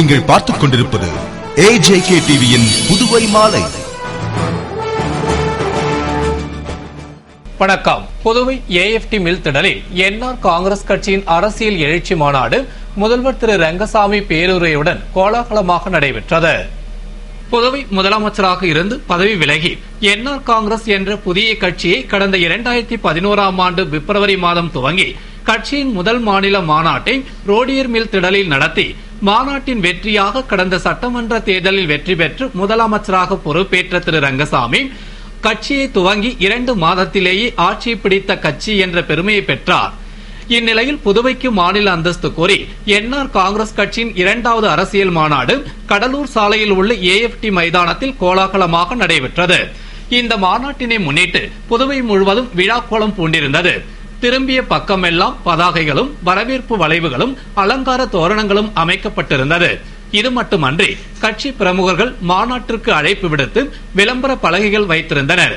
நீங்கள் பார்த்துக் கொண்டிருப்பது AJK டிவியின் புதுவை மாலை. வணக்கம். புதுவை AFT மில் திடலில் என்ஆர் காங்கிரஸ் கட்சியின் அரசியல் எழுச்சி மாநாடு முதல்வர் திரு ரங்கசாமி பேருரையுடன் கோலாகலமாக நடைபெற்றது. புதுவை முதலமைச்சராக இருந்து பதவி விலகி என்ஆர் காங்கிரஸ் என்ற புதிய கட்சியை கடந்த 2011ஆம் ஆண்டு பிப்ரவரி மாதம் துவங்கி கட்சியின் முதல் மாநில மாநாட்டை ரோடியர் மில் திடலில் நடத்தி மாநாட்டின் வெற்றியாக கடந்த சட்டமன்ற தேர்தலில் வெற்றி பெற்று முதலமைச்சராக பொறுப்பேற்ற திரு ரங்கசாமி கட்சியை துவங்கி 2 மாதத்திலேயே ஆட்சி பிடித்த கட்சி என்ற பெருமையை பெற்றார். இந்நிலையில் புதுவைக்கு மாநில அந்தஸ்து கோரி என்ஆர் காங்கிரஸ் கட்சியின் 2வது அரசியல் மாநாடு கடலூர் சாலையில் உள்ள AFT மைதானத்தில் கோலாகலமாக நடைபெற்றது. இந்த மாநாட்டினை முன்னிட்டு புதுவை முழுவதும் விழாக்கோலம் பூண்டிருந்தது. திரும்பிய பக்கமெல்லாம் பதாகைகளும் வரவேற்பு வளைவுகளும் அலங்கார தோரணங்களும் அமைக்கப்பட்டிருந்தது. இது மட்டுமன்றி கட்சி பிரமுகர்கள் மாநாட்டிற்கு அழைப்பு விடுத்து விளம்பர பலகைகள் வைத்திருந்தனர்.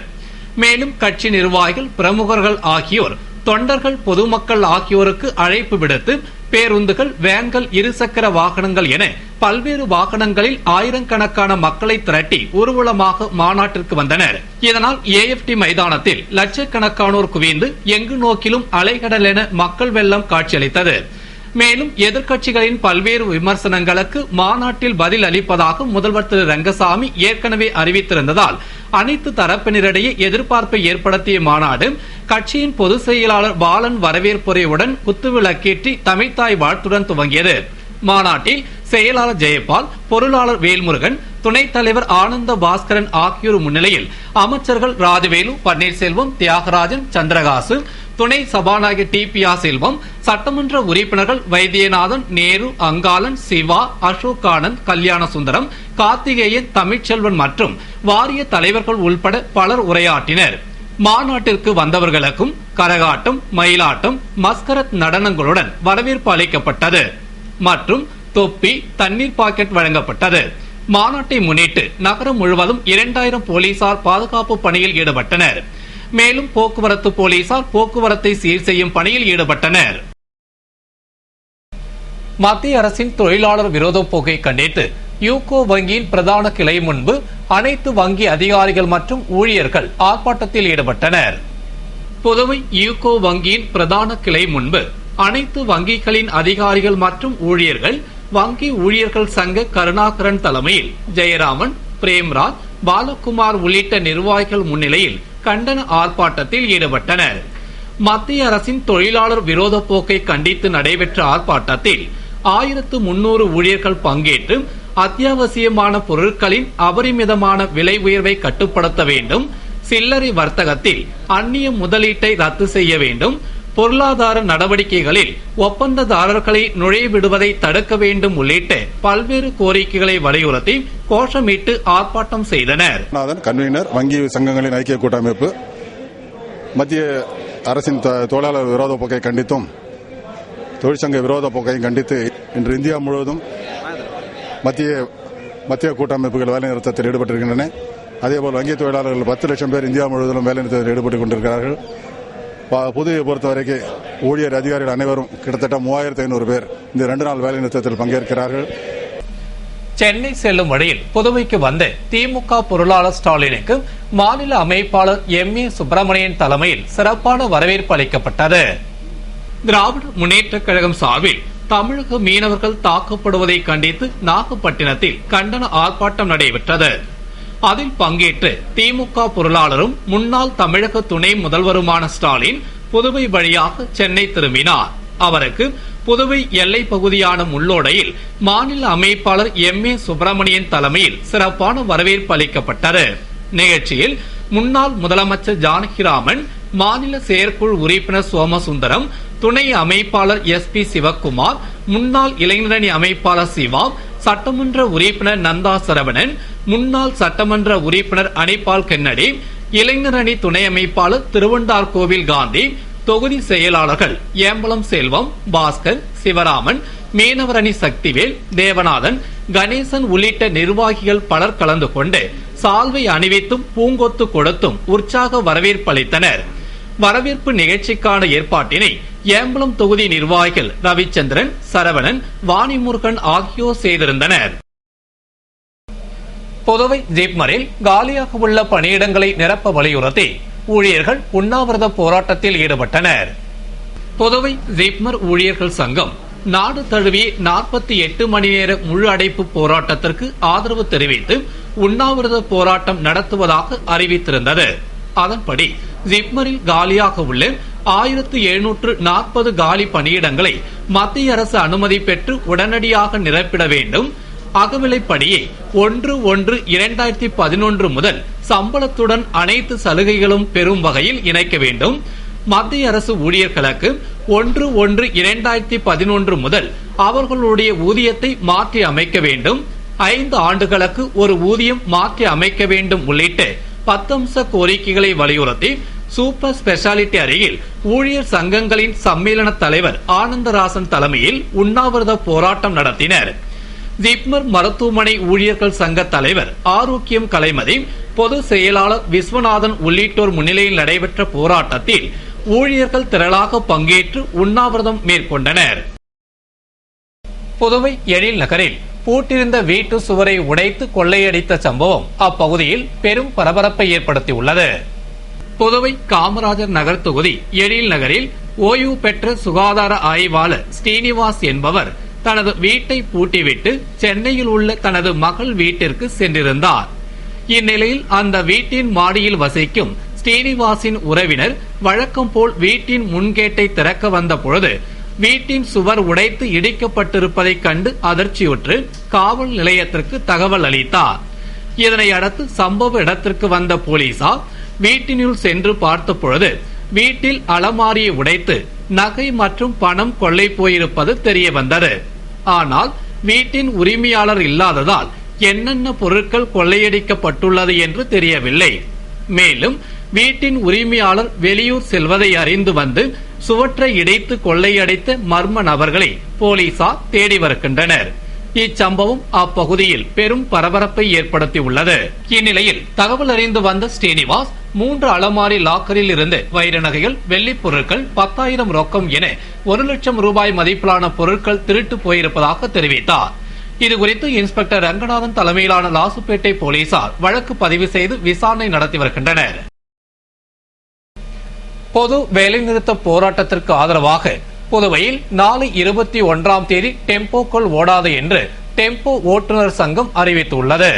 மேலும் கட்சி நிர்வாகிகள், பிரமுகர்கள் ஆகியோர் தொண்டர்கள், பொதுமக்கள் ஆகியோருக்கு அழைப்பு விடுத்து பேருந்துகள், வேன்கள், இருசக்கர வாகனங்கள் என பல்வேறு வாகனங்களில் ஆயிரக்கணக்கான மக்களை திரட்டி ஊர்வலமாக மாநாட்டிற்கு வந்தனர். இதனால் AFT மைதானத்தில் லட்சக்கணக்கானோர் குவிந்து எங்கு நோக்கிலும் அலைகடல் என மக்கள் வெள்ளம் காட்சியளித்தது. மேலும் எதிர்க்கட்சிகளின் பல்வேறு விமர்சனங்களுக்கு மாநாட்டில் பதில் அளிப்பதாக முதல்வர் திரு ரங்கசாமி ஏற்கனவே அறிவித்திருந்ததால் அனைத்து தரப்பினரிடையே எதிர்பார்ப்பை ஏற்படுத்திய மாநாடு கட்சியின் பொதுச் செயலாளர் பாலன் வரவேற்புரையுடன் குத்துவிளக்கேற்றி தமிழ்த்தாய் வாழ்த்துடன் துவங்கியது. மாநாட்டில் செயலாளர் ஜெயபால், பொருளாளர் வேல்முருகன், துணைத் தலைவர் ஆனந்த பாஸ்கரன் ஆகியோர் முன்னிலையில் அமைச்சர்கள் ராஜவேலு, பன்னீர்செல்வம், தியாகராஜன், சந்திரகாசு, துணை சபாநாயகர் TPR செல்வம், சட்டமன்ற உறுப்பினர்கள் வைத்தியநாதன், நேரு, அங்காளன், சிவா, அசோக் ஆனந்த், கல்யாண சுந்தரம், கார்த்திகேயன், தமிழ்ச்செல்வன் மற்றும் வாரிய தலைவர்கள் உள்பட பலர் உரையாற்றினர். மாநாட்டிற்கு வந்தவர்களுக்கும் கரகாட்டம், மயிலாட்டம், மஸ்கரத் நடனங்களுடன் வரவேற்பு அளிக்கப்பட்டது மற்றும் தொப்பி, தண்ணீர் பாக்கெட் வழங்கப்பட்டது. மாநாட்டை முன்னிட்டு நகரம் முழுவதும் 2000 போலீசார் பாதுகாப்பு பணியில் ஈடுபட்டனர். மேலும் போக்குவரத்து போலீசார் போக்குவரத்தை சீர் செய்யும் பணியில் ஈடுபட்டனர். மத்திய அரசின் தொழிலாளர் விரோத போக்கை கண்டித்து யூகோ வங்கியின் பிரதான கிளை முன்பு அனைத்து வங்கி அதிகாரிகள் மற்றும் ஊழியர்கள் ஆர்ப்பாட்டத்தில் ஈடுபட்டனர். புதுவை யூகோ வங்கியின் பிரதான கிளை முன்பு அனைத்து வங்கிகளின் அதிகாரிகள் மற்றும் ஊழியர்கள், வங்கி ஊழியர்கள் சங்க கருணாகரன் தலைமையில் ஜெயராமன், பிரேம்ராஜ், பாலகுமார் உள்ளிட்ட நிர்வாகிகள் முன்னிலையில் கண்டன ஆர்ப்பாட்டத்தில் ஈடுபட்டனர். மத்திய அரசின் தொழிலாளர் விரோத போக்கை கண்டித்து நடைபெற்ற ஆர்ப்பாட்டத்தில் 1300 ஊழியர்கள் பங்கேற்று அத்தியாவசியமான பொருட்களின் அபரிமிதமான விலை உயர்வை கட்டுப்படுத்த வேண்டும், சில்லறை வர்த்தகத்தில் அந்நிய முதலீட்டை ரத்து செய்ய வேண்டும், பொருளாதார நடவடிக்கைகளில் ஒப்பந்ததாரர்களை நுழைவிடுவதை தடுக்க வேண்டும் உள்ளிட்ட பல்வேறு கோரிக்கைகளை வலியுறுத்தி கோஷமிட்டு ஆர்ப்பாட்டம் செய்தனர். கன்வீனர், வங்கி சங்கங்களின் ஐக்கிய கூட்டமைப்பு மத்திய அரசின் தொழிலாளர் விரோத போக்கை கண்டித்தும் தொழிற்சங்க விரோத போக்கையும் கண்டித்து இன்று இந்தியா முழுவதும் மத்திய கூட்டமைப்புகள் வேலைநிறுத்தத்தில் ஈடுபட்டிருக்கின்றன. அதேபோல் வங்கி தொழிலாளர்கள் 10 லட்சம் பேர் இந்தியா முழுவதும் வேலைநிறுத்தத்தில் ஈடுபட்டுக் கொண்டிருக்கிறார்கள். புதுவையை பொறுத்தவரைக்கும் ஊழியர் அதிகாரிகள் அனைவரும் கிட்டத்தட்ட 3500 பேர் இந்த 2 நாள் வேலைநிறுத்தத்தில் பங்கேற்கிறார்கள். சென்னை செல்லும் வழியில் புதுவைக்கு வந்த திமுக பொருளாளர் ஸ்டாலினுக்கு மாநில அமைப்பாளர் MA சுப்பிரமணியன் தலைமையில் சிறப்பான வரவேற்பு அளிக்கப்பட்டது. திராவிட முன்னேற்ற கழகம் சார்பில் தமிழக மீனவர்கள் தாக்கப்படுவதை கண்டித்து நாகப்பட்டினத்தில் கண்டன ஆர்ப்பாட்டம் நடைபெற்றது. அதில் பங்கேற்று திமுக பொருளாளரும் முன்னாள் தமிழக துணை முதல்வருமான ஸ்டாலின் புதுவை வழியாக சென்னை திரும்பினார். அவருக்கு புதுவை எல்லை பகுதியான முள்ளோடையில் மாநில அமைப்பாளர் MA சுப்பிரமணியன் தலைமையில் சிறப்பான வரவேற்பு அளிக்கப்பட்டது. நிகழ்ச்சியில் முன்னாள் முதலமைச்சர் ஜானகிராமன், மாநில செயற்குழு உறுப்பினர் சோமசுந்தரம், துணை அமைப்பாளர் SP சிவக்குமார், முன்னாள் இளைஞரணி அமைப்பாளர் சிவா, சட்டமன்ற உறுப்பினர் நந்தா சரவணன், முன்னாள் சட்டமன்ற உறுப்பினர் அனிபால் கென்னடி, இளைஞரணி துணை அமைப்பாளர் திருவண்டார் கோவில் காந்தி, தொகுதி செயலாளர்கள் ஏம்பலம் செல்வம், பாஸ்கர், சிவராமன், மீனவரணி சக்திவேல், தேவநாதன், கணேசன் உள்ளிட்ட நிர்வாகிகள் பலர் கலந்து கொண்டு சால்வை அணிவித்தும் பூங்கொத்து கொடுத்தும் உற்சாக வரவேற்பு அளித்தனர். வரவேற்பு நிகழ்ச்சிக்கான ஏற்பாட்டினை ஏம்பலம் தொகுதி நிர்வாகிகள் ரவிச்சந்திரன், சரவணன், வாணிமுருகன் ஆகியோர் செய்திருந்தனர். புதுவை ஜிப்மரில் காலியாக உள்ள பணியிடங்களை நிரப்ப வலியுறுத்தி ஊழியர்கள் உண்ணாவிரத போராட்டத்தில் ஈடுபட்டனர். புதுவை ஜிப்மர் ஊழியர்கள் சங்கம் நாடு தழுவிய 48 மணி நேர முழு அடைப்பு போராட்டத்திற்கு ஆதரவு தெரிவித்து உண்ணாவிரத போராட்டம் நடத்துவதாக அறிவித்திருந்தது. அதன்படி ஜிப்மரில் காலியாக உள்ள 1740 காலி பணியிடங்களை மத்திய அரசு அனுமதி பெற்று உடனடியாக நிரப்பிட வேண்டும். அகவிலைப்படியை 1/1/2011 முதல் சம்பளத்துடன் அனைத்து சலுகைகளும் பெறும் வகையில் இணைக்க வேண்டும். மத்திய அரசு ஊழியர்களுக்கு 1/1/2011 முதல் அவர்களுடைய ஊதியத்தை மாற்றி அமைக்க வேண்டும். 5 ஆண்டுகளுக்கு ஒரு ஊதியம் மாற்றி அமைக்க வேண்டும் உள்ளிட்ட 10 அம்ச கோரிக்கைகளை வலியுறுத்தி சூப்பர் ஸ்பெஷாலிட்டி அருகில் ஊழியர் சங்கங்களின் சம்மேளன தலைவர் ஆனந்தராசன் தலைமையில் உண்ணாவிரத போராட்டம் நடத்தினர். ஜிப்மர் மருத்துவமனை ஊழியர்கள் சங்க தலைவர் ஆரோக்கியம் கலைமதி, பொது செயலாளர் விஸ்வநாதன் உள்ளிட்டோர் முன்னிலையில் நடைபெற்ற போராட்டத்தில் ஊழியர்கள் திரளாக பங்கேற்று உண்ணாவிரதம் மேற்கொண்டனர். புதுவை எழில் நகரில் பூட்டிருந்த வீட்டு சுவரை உடைத்து கொள்ளையடித்த சம்பவம் அப்பகுதியில் பெரும் பரபரப்பை ஏற்படுத்தியுள்ளது. புதுவை காமராஜர் நகர் தொகுதி எழில் நகரில் ஓய்வு பெற்ற சுகாதார ஆய்வாளர் ஸ்ரீனிவாஸ் என்பவர் தனது வீட்டை பூட்டிவிட்டு சென்னையில் உள்ள தனது மகள் வீட்டிற்கு சென்றிருந்தார். இந்நிலையில் அந்த வீட்டின் மாடியில் வசிக்கும் ஸ்ரீனிவாசின் உறவினர் வழக்கம் போல் வீட்டின் முன்கேட்டை திறக்க வந்த பொழுது வீட்டின் சுவர் உடைத்து இடிக்கப்பட்டிருப்பதைக் கண்டு அதிர்ச்சியுற்று காவல் நிலையத்திற்கு தகவல் அளித்தார். இதனை அடுத்து சம்பவ இடத்திற்கு வந்த போலீசார் வீட்டினுள் சென்று பார்த்த பொழுது வீட்டில் அலமாரியை உடைத்து நகை மற்றும் பணம் கொள்ளை போயிருப்பது தெரிய வந்தது. ஆனால் வீட்டின் உரிமையாளர் இல்லாததால் என்னென்ன பொருட்கள் கொள்ளையடிக்கப்பட்டுள்ளது என்று தெரியவில்லை. மேலும் வீட்டின் உரிமையாளர் வெளியூர் செல்வதை அறிந்து வந்து சுவற்றை இடைத்து கொள்ளையடித்த மர்ம நபர்களை போலீசார் தேடி வருகின்றனர். இச்சம்பவம் அப்பகுதியில் பெரும் பரபரப்பை ஏற்படுத்தியுள்ளது. இந்நிலையில் தகவல் அறிந்து வந்த ஸ்ரீனிவாஸ் 3 அலமாரி லாக்கரில் இருந்து வைர நகைகள், வெள்ளிப் பொருட்கள், 10,000 ரொக்கம் என 1 லட்சம் ரூபாய் மதிப்பிலான பொருட்கள் திருட்டு போயிருப்பதாக தெரிவித்தார். இதுகுறித்து இன்ஸ்பெக்டர் ரங்கநாதன் தலைமையிலான லாசுப்பேட்டை போலீசார் வழக்கு பதிவு செய்து விசாரணை நடத்தி வருகின்றனர். பொது வேலைநிறுத்த போராட்டத்திற்கு ஆதரவாக புதுவையில் நாளை 21ஆம் தேதி டெம்போக்கள் ஓடாது என்று டெம்போ ஓட்டுநர் சங்கம் அறிவித்துள்ளது.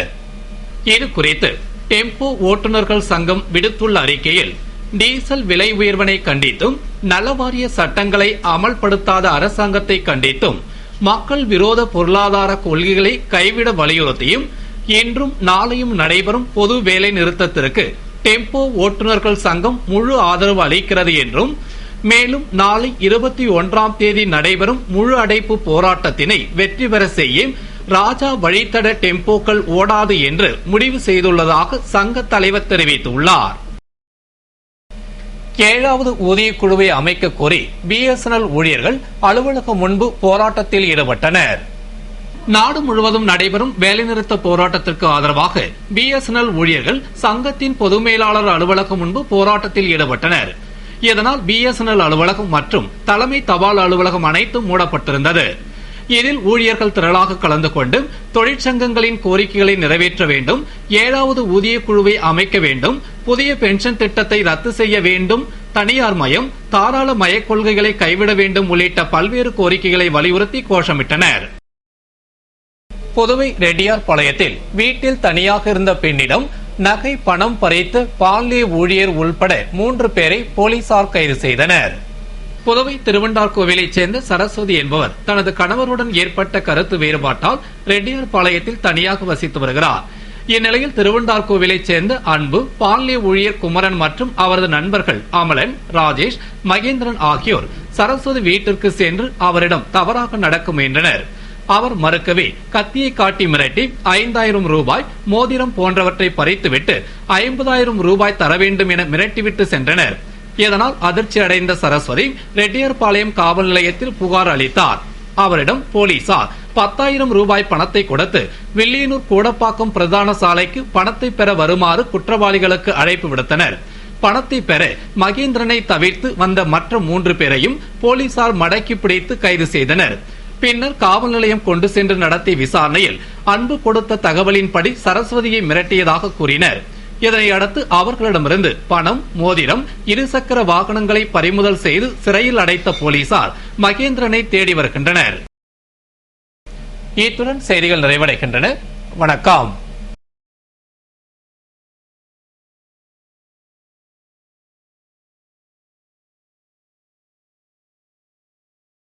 இது குறித்து டெம்போ ஓட்டுநர்கள் சங்கம் விடுத்துள்ள அறிக்கையில் டீசல் விலை உயர்வினை கண்டித்தும் நலவாரிய சட்டங்களை அமல்படுத்தாத அரசாங்கத்தை கண்டித்தும் மக்கள் விரோத பொருளாதார கொள்கைகளை கைவிட வலியுறுத்தியும் இன்றும் நாளையும் நடைபெறும் பொது வேலை நிறுத்தத்திற்கு டெம்போ ஓட்டுநர்கள் சங்கம் முழு ஆதரவு அளிக்கிறது என்றும் மேலும் நாளை 21ஆம் தேதி நடைபெறும் முழு அடைப்பு போராட்டத்தினை வெற்றி பெற செய்ய ராஜா வழித்தட டெம்போக்கள் ஓடாது என்று முடிவு செய்துள்ளதாக சங்க தலைவர் தெரிவித்துள்ளார். 7வது ஊதியக் குழுவை அமைக்க கோரி BSNL ஊழியர்கள் அலுவலகம் முன்பு போராட்டத்தில் ஈடுபட்டனர். நாடு முழுவதும் நடைபெறும் வேலைநிறுத்த போராட்டத்திற்கு ஆதரவாக BSNL ஊழியர்கள் சங்கத்தின் பொது மேலாளர் அலுவலகம் முன்பு போராட்டத்தில் ஈடுபட்டனர். இதனால் BSNL அலுவலகம் மற்றும் தலைமை தபால் அலுவலகம் அனைத்தும் மூடப்பட்டிருந்தது. இதில் ஊழியர்கள் திரளாக கலந்து கொண்டு தொழிற்சங்கங்களின் கோரிக்கைகளை நிறைவேற்ற வேண்டும், 7வது ஊதிய குழுவை அமைக்க வேண்டும், புதிய பென்ஷன் திட்டத்தை ரத்து செய்ய வேண்டும், தனியார் மயம், தாராள மய கொள்கைகளை கைவிட வேண்டும் உள்ளிட்ட பல்வேறு கோரிக்கைகளை வலியுறுத்தி கோஷமிட்டனர். புதுவை ரெட்டியார்பாளையத்தில் வீட்டில் தனியாக இருந்த பெண்ணிடம் நகை, பணம் பறித்து பால்லே ஊழியர் உள்பட 3 பேரை போலீசார் கைது செய்தனர். புதுவை திருவண்டார்கோவிலைச் சேர்ந்த சரஸ்வதி என்பவர் தனது கணவருடன் ஏற்பட்ட கருத்து வேறுபாட்டால் ரெட்டியார்பாளையத்தில் தனியாக வசித்து வருகிறார். இந்நிலையில் திருவண்டார்கோவிலைச் சேர்ந்த அன்பு, பால்லே ஊழியர் குமரன் மற்றும் அவரது நண்பர்கள் அமலன், ராஜேஷ், மகேந்திரன் ஆகியோர் சரஸ்வதி வீட்டிற்கு சென்று அவரிடம் தவறாக நடக்க முயன்றனர். அவர் மறுக்கவே கத்தியை காட்டி மிரட்டி 5,000 ரூபாய், மோதிரம் போன்றவற்றை பறித்துவிட்டு 50,000 ரூபாய் தர வேண்டும் என மிரட்டிவிட்டு சென்றனர். இதனால் அதிர்ச்சி அடைந்த சரஸ்வதி ரெட்டியார்பாளையம் காவல் நிலையத்தில் புகார் அளித்தார். அவரிடம் போலீசார் 10,000 ரூபாய் பணத்தை கொடுத்து வில்லியனூர் கூடப்பாக்கம் பிரதான சாலைக்கு பணத்தை பெற வருமாறு குற்றவாளிகளுக்கு அழைப்பு விடுத்தனர். பணத்தை பெற மகேந்திரனை தவிர்த்து வந்த மற்ற 3 பேரையும் போலீசார் மடக்கி பிடித்து கைது செய்தனர். பின்னர் காவல் நிலையம் கொண்டு சென்று நடத்திய விசாரணையில் அன்பு கொடுத்த தகவலின்படி சரஸ்வதியை மிரட்டியதாக கூறினர். இதனை அடுத்து அவர்களிடமிருந்து பணம், மோதிரம், இருசக்கர வாகனங்களை பறிமுதல் செய்து சிறையில் அடைத்த போலீசார் மகேந்திரனை தேடி வருகின்றனர். இத்துடன் செய்திகள் நிறைவடைகின்றன. வணக்கம்.